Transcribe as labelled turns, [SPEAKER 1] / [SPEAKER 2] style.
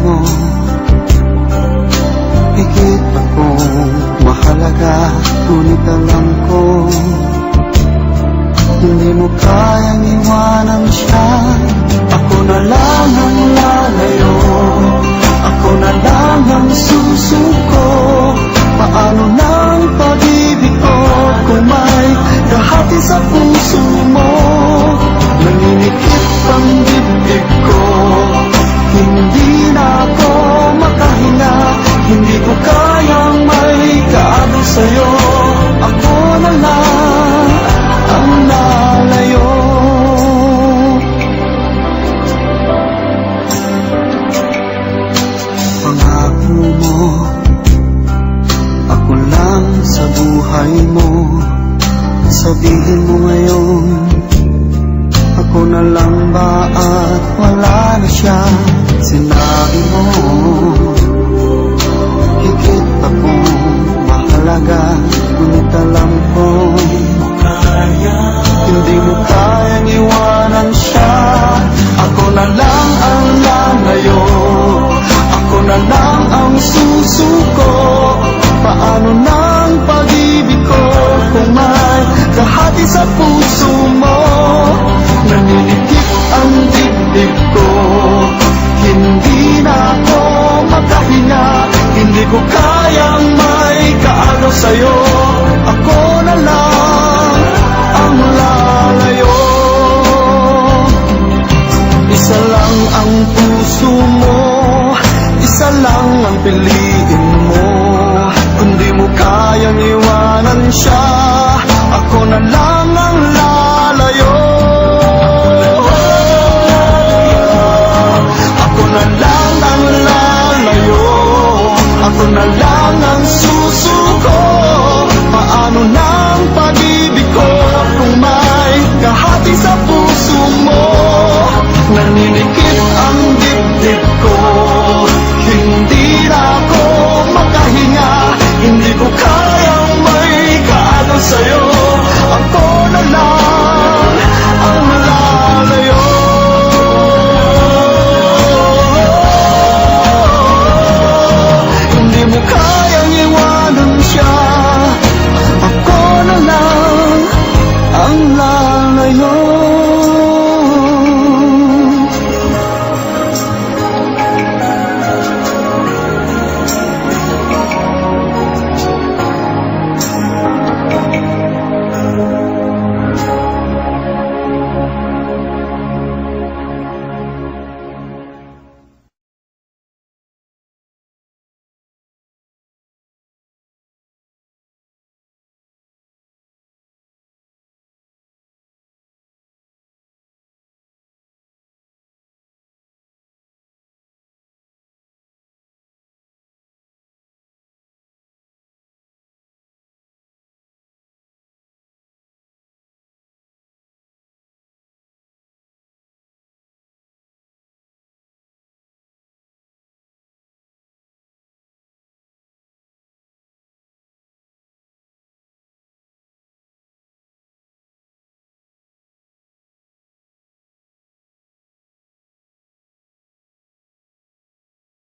[SPEAKER 1] mo. Higit akong mahalaga, ngunit alam ko hindi mo kayang iwanan siya. Ako na lang ang lalayo, ako na lang ang susuko. Paano nang pag-ibig ko kung may kahati sa puso mo? Naninikip ang dibdib ko, hindi na ako makahinga. Hindi ko kayang may kaagos sa'yo. Ako na lang ang lalayo. Pangako mo, ako lang sa buhay mo. Sabihin mo ngayon, ako na lang ba at wala na siya? Sinabi mo, higit akong mahalaga, ngunit alam ko hindi mo kayang iwanan siya. Ako na lang ang lalayo, ako na lang ang susuko. Paano nang pag-ibig ko kung may kahati sa puso mo? Naninikip ang dibdib ko, hindi na ako makahinga. Hindi ko kayang may kaagaw sa'yo. Ako na lang ang lalayo. Isa lang ang puso mo, isa lang ang piliin mo. Kung di mo kayang iwanan siya, ako na lang ang lalayo. Ako na lang ang lalayo, ako na lang ang susuko.